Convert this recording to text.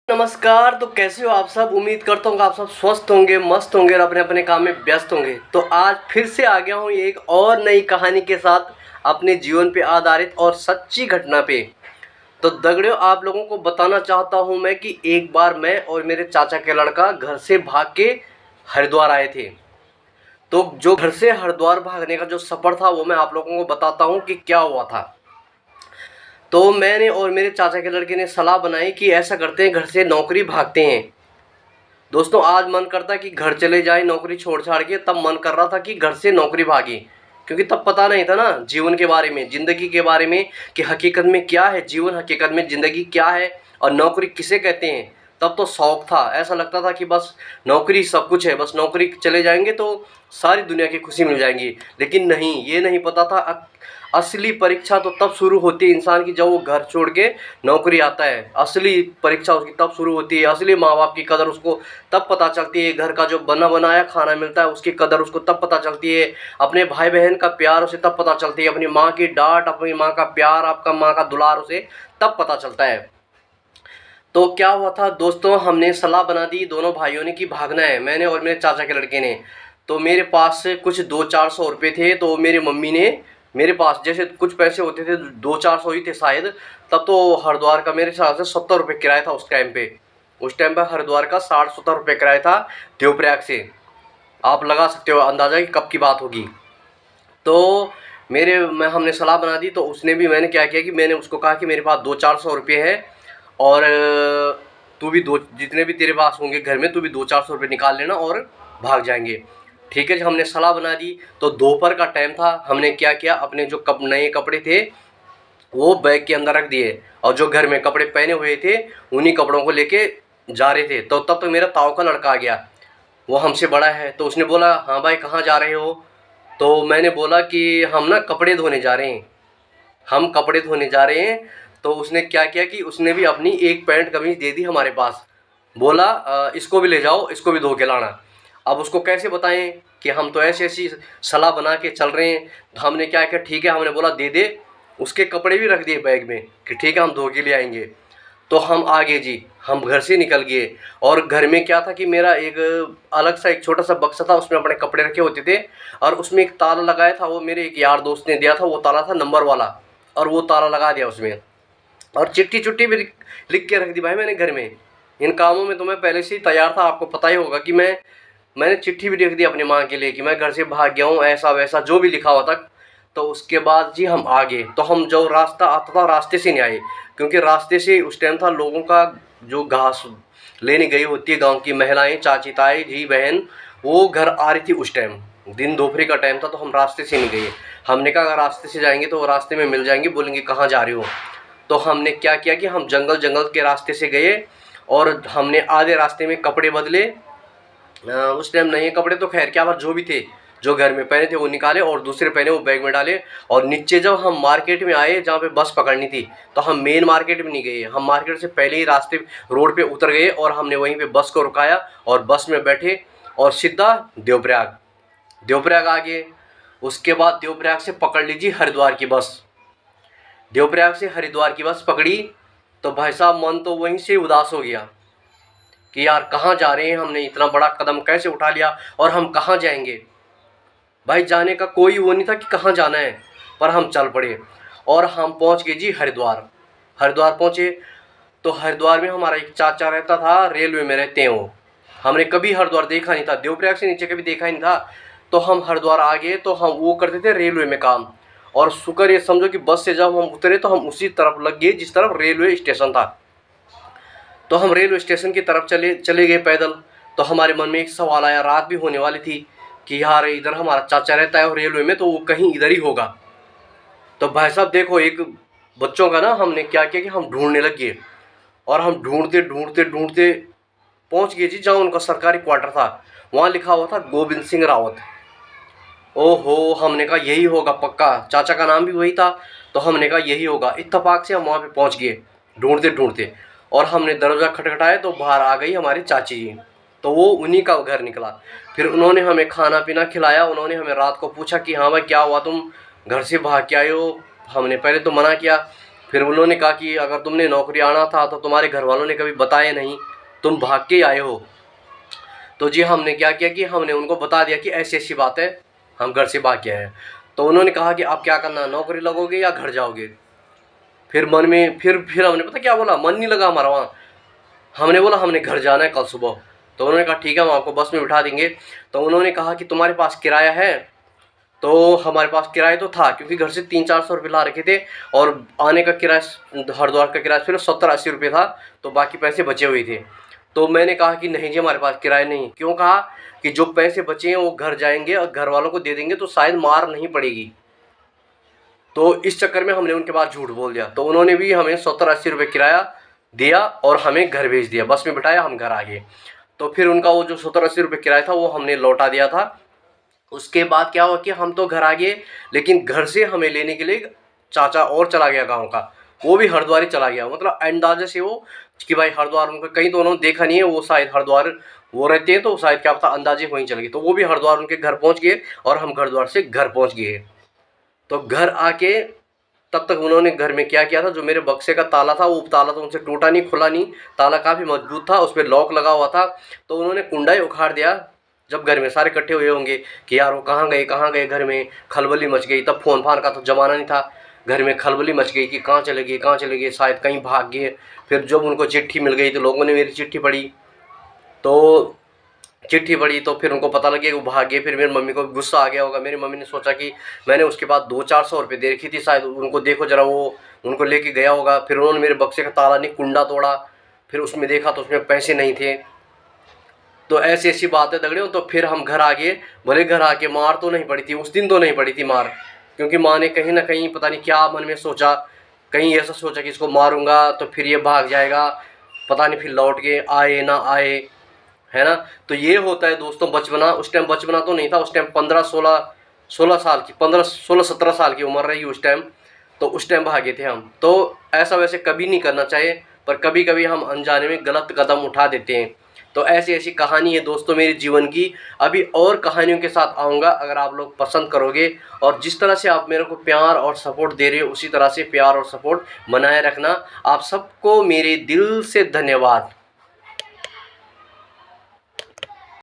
नमस्कार। तो कैसे हो आप सब? उम्मीद करता हूँ कि आप सब स्वस्थ होंगे, मस्त होंगे और अपने अपने काम में व्यस्त होंगे। तो आज फिर से आ गया हूँ एक और नई कहानी के साथ, अपने जीवन पे आधारित और सच्ची घटना पे। तो दगड़ियों, आप लोगों को बताना चाहता हूँ मैं कि एक बार मैं और मेरे चाचा के लड़का घर से भाग के हरिद्वार आए थे। तो जो घर से हरिद्वार भागने का जो सफ़र था वो मैं आप लोगों को बताता हूँ कि क्या हुआ था। तो मैंने और मेरे चाचा के लड़के ने सलाह बनाई कि ऐसा करते हैं, घर से नौकरी भागते हैं। दोस्तों, आज मन करता है कि घर चले जाए नौकरी छोड़ छाड़ के, तब मन कर रहा था कि घर से नौकरी भागे। क्योंकि तब पता नहीं था ना जीवन के बारे में, ज़िंदगी के बारे में, कि हकीकत में क्या है जीवन, हकीकत में ज़िंदगी क्या है और नौकरी किसे कहते हैं। तब तो शौक था, ऐसा लगता था कि बस नौकरी सब कुछ है, बस नौकरी चले जाएंगे तो सारी दुनिया की खुशी मिल जाएगी। लेकिन नहीं, ये नहीं पता था असली परीक्षा तो तब शुरू होती है इंसान की जब वो घर छोड़ के नौकरी आता है। असली परीक्षा उसकी तब शुरू होती है, असली माँ बाप की कदर उसको तब पता चलती है, घर का जो बना बनाया खाना मिलता है उसकी कदर उसको तब पता चलती है, अपने भाई बहन का प्यार उसे तब पता चलती है, अपनी माँ की डांट, अपनी माँ का प्यार, आपका माँ का दुलार उसे तब पता चलता है। तो क्या हुआ था दोस्तों, हमने सलाह बना दी दोनों भाइयों ने कि भागना है, मैंने और मेरे चाचा के लड़के ने। तो मेरे पास से कुछ 200-400 रुपये थे। तो मेरी मम्मी ने, मेरे पास जैसे कुछ पैसे होते थे 200-400 ही थे शायद। तब तो हरिद्वार का मेरे हिसाब से 70 रुपये किराया था उस टाइम पे। उस टाइम पे हरिद्वार का 60-70 रुपये किराया था देवप्रयाग से। आप लगा सकते हो अंदाज़ा कि कब की बात होगी। तो मैं हमने सलाह बना दी। तो उसने भी, मैंने क्या किया कि मैंने उसको कहा कि मेरे पास 200-400 रुपये है और तू भी दो, जितने भी तेरे पास होंगे घर में, तू भी 200-400 रुपये निकाल लेना और भाग जाएंगे। ठीक है जी, हमने सलाह बना दी। तो दोपहर का टाइम था। हमने क्या किया, अपने जो नए कपड़े थे वो बैग के अंदर रख दिए और जो घर में कपड़े पहने हुए थे उन्हीं कपड़ों को लेके जा रहे थे। तो तब तक मेरा ताऊ का लड़का आ गया, वो हमसे बड़ा है। तो उसने बोला, हाँ भाई कहाँ जा रहे हो? तो मैंने बोला कि हम ना कपड़े धोने जा रहे हैं, हम कपड़े धोने जा रहे हैं। तो उसने क्या किया कि उसने भी अपनी एक पैंट कमीज दे दी हमारे पास। बोला इसको भी ले जाओ, इसको भी धो के लाना। अब उसको कैसे बताएं कि हम तो ऐसी ऐसी सलाह बना के चल रहे हैं। तो हमने क्या किया, ठीक है, हमने बोला दे दे। उसके कपड़े भी रख दिए बैग में कि ठीक है हम धो के ले आएंगे। तो हम आगे जी, हम घर से निकल गए। और घर में क्या था कि मेरा एक अलग सा एक छोटा सा बक्सा था, उसमें अपने कपड़े रखे होते थे और उसमें एक ताला लगाया था, वो मेरे एक यार दोस्त ने दिया था, वो ताला था नंबर वाला, और वो ताला लगा दिया उसमें। और चिट्ठी चुट्टी भी लिख के रख दी भाई मैंने घर में। इन कामों में तो मैं पहले से ही तैयार था, आपको पता ही होगा कि मैंने चिट्ठी भी लिख दी अपनी माँ के लिए कि मैं घर से भाग गया हूँ, ऐसा वैसा जो भी लिखा हुआ था। तो उसके बाद जी हम आ गए। तो हम जो रास्ता आता था रास्ते से नहीं आए, क्योंकि रास्ते से उस टाइम था लोगों का जो घास लेने गई होती है, गांव की महिलाएं, चाची ताई जी बहन, वो घर आ रही थी उस टाइम। दिन दोपहर का टाइम था। तो हम रास्ते से नहीं गए। हमने कहा अगर रास्ते से जाएंगे तो वो रास्ते में मिल जाएंगे, बोलेंगे कहाँ जा रहे हो। तो हमने क्या किया कि हम जंगल जंगल के रास्ते से गए और हमने आधे रास्ते में कपड़े बदले। उस टाइम नए कपड़े तो खैर क्या बात, जो भी थे जो घर में पहने थे वो निकाले और दूसरे पहने वो बैग में डाले। और नीचे जब हम मार्केट में आए जहाँ पे बस पकड़नी थी, तो हम मेन मार्केट में नहीं गए, हम मार्केट से पहले ही रास्ते रोड पे उतर गए और हमने वहीं पे बस को रुकाया और बस में बैठे और सीधा देवप्रयाग देवप्रयाग आ गए। उसके बाद देवप्रयाग से पकड़ लीजिए हरिद्वार की बस। देवप्रयाग से हरिद्वार की बस पकड़ी तो भाई साहब मन तो वहीं से उदास हो गया कि यार कहाँ जा रहे हैं, हमने इतना बड़ा कदम कैसे उठा लिया और हम कहाँ जाएंगे। भाई जाने का कोई वो नहीं था कि कहाँ जाना है, पर हम चल पड़े और हम पहुँच गए जी हरिद्वार। हरिद्वार पहुँचे तो हरिद्वार में हमारा एक चाचा रहता था, रेलवे में रहते हैं वो। हमने कभी हरिद्वार देखा नहीं था, देवप्रयाग से नीचे कभी देखा ही नहीं था। तो हम हरिद्वार आ गए तो हम वो करते थे रेलवे में काम। और शुक्र ये समझो कि बस से जब हम उतरे तो हम उसी तरफ लग गए जिस तरफ रेलवे स्टेशन था। तो हम रेलवे स्टेशन की तरफ चले गए पैदल। तो हमारे मन में एक सवाल आया, रात भी होने वाली थी, कि यार इधर हमारा चाचा रहता है और रेलवे में, तो वो कहीं इधर ही होगा। तो भाई साहब देखो, एक बच्चों का ना हमने क्या किया कि हम ढूंढने लग गए और हम ढूंढते ढूंढते ढूंढते पहुंच गए जी जहाँ उनका सरकारी क्वार्टर था। वहाँ लिखा हुआ था गोविंद सिंह रावत। ओहो, हमने कहा यही होगा पक्का, चाचा का नाम भी वही था। तो हमने कहा यही होगा, इत्तेफाक से हम वहाँ पे पहुँच गए ढूंढते ढूंढते। और हमने दरवाज़ा खटखटाया तो बाहर आ गई हमारी चाची जी। तो वो उन्हीं का घर निकला। फिर उन्होंने हमें खाना पीना खिलाया। उन्होंने हमें रात को पूछा कि हाँ भाई क्या हुआ, तुम घर से भाग के आए हो? हमने पहले तो मना किया फिर उन्होंने कहा कि अगर तुमने नौकरी आना था तो तुम्हारे घर वालों ने कभी बताया नहीं, तुम भाग के आए हो। तो जी हमने क्या किया कि हमने उनको बता दिया कि ऐसी ऐसी बात है, हम घर से भाग के आए हैं। तो उन्होंने कहा कि आप क्या करना, नौकरी लगोगे या घर जाओगे। फिर मन में फिर हमने पता क्या बोला, मन नहीं लगा हमारा वहाँ। हमने बोला हमने घर जाना है कल सुबह। तो उन्होंने कहा ठीक है हम आपको बस में बिठा देंगे। तो उन्होंने कहा कि तुम्हारे पास किराया है। तो हमारे पास किराया तो था, क्योंकि घर से 300-400 रुपये ला रखे थे, और आने का किराया हरिद्वार का किराया सिर्फ 70-80 रुपये था, तो बाकी पैसे बचे हुए थे। तो मैंने कहा कि नहीं जी हमारे पास किराया नहीं। क्यों कहा कि जो पैसे बचे हैं वो घर जाएंगे और घर वालों को दे देंगे तो शायद मार नहीं पड़ेगी। तो इस चक्कर में हमने उनके पास झूठ बोल दिया। तो उन्होंने भी हमें 70-80 रुपये किराया दिया और हमें घर भेज दिया, बस में बिठाया, हम घर आ गए। तो फिर उनका वो जो 70-80 रुपये किराया था वो हमने लौटा दिया था। उसके बाद क्या हुआ कि हम तो घर आ गए, लेकिन घर से हमें लेने के लिए चाचा और चला गया गाँव का, वो भी हरिद्वार ही चला गया। मतलब अंदाजे से वो कि भाई हरिद्वार उनका कहीं तो उन्होंने देखा नहीं है, वो शायद हरिद्वार वो रहते हैं, तो शायद क्या पता अंदाजे वहीं चले गए। तो वो भी हरिद्वार उनके घर पहुंच गए और हम हरिद्वार से घर पहुंच गए। तो घर आके तब तक उन्होंने घर में क्या किया था, जो मेरे बक्से का ताला था वो ताला तो उनसे टूटा नहीं, खुला नहीं, ताला काफ़ी मजबूत था, उस पर लॉक लगा हुआ था। तो उन्होंने कुंडा ही उखाड़ दिया। जब घर में सारे इकट्ठे हुए होंगे कि यार वो कहाँ गए, घर में खलबली मच गई। तब फ़ोन फान का तो ज़माना नहीं था, घर में खलबली मच गई कि कहाँ चले गए, शायद कहीं भाग गए। फिर जब उनको चिट्ठी मिल गई तो लोगों ने मेरी चिट्ठी पढ़ी, तो चिट्ठी पढ़ी तो फिर उनको पता लगे वो भाग गए। फिर मेरी मम्मी को गुस्सा आ गया होगा, मेरी मम्मी ने सोचा कि मैंने उसके बाद 200-400 रुपये दे रखी थी, शायद उनको देखो ज़रा, वो उनको लेके गया होगा। फिर उन्होंने मेरे बक्से का ताला नहीं, कुंडा तोड़ा, फिर उसमें देखा तो उसमें पैसे नहीं थे। तो ऐसी ऐसी बातें दगड़े। तो फिर हम घर आ गए। भले घर आके मार तो नहीं पड़ी थी उस दिन, तो नहीं पड़ी थी मार, क्योंकि माँ ने कहीं ना कहीं पता नहीं क्या मन में सोचा, कहीं ऐसा सोचा कि इसको मारूंगा तो फिर ये भाग जाएगा, पता नहीं फिर लौट के आए ना आए, है ना। तो ये होता है दोस्तों बचपना। उस टाइम बचपना तो नहीं था, उस टाइम 15-16 साल की, 15-16-17 साल की उम्र रही उस टाइम। तो उस टाइम भागे थे हम। तो ऐसा वैसे कभी नहीं करना चाहिए, पर कभी कभी हम अनजाने में गलत कदम उठा देते हैं। तो ऐसी ऐसी कहानी है दोस्तों मेरे जीवन की। अभी और कहानियों के साथ आऊँगा, अगर आप लोग पसंद करोगे। और जिस तरह से आप मेरे को प्यार और सपोर्ट दे रहे हो, उसी तरह से प्यार और सपोर्ट बनाए रखना। आप सबको मेरे दिल से धन्यवाद।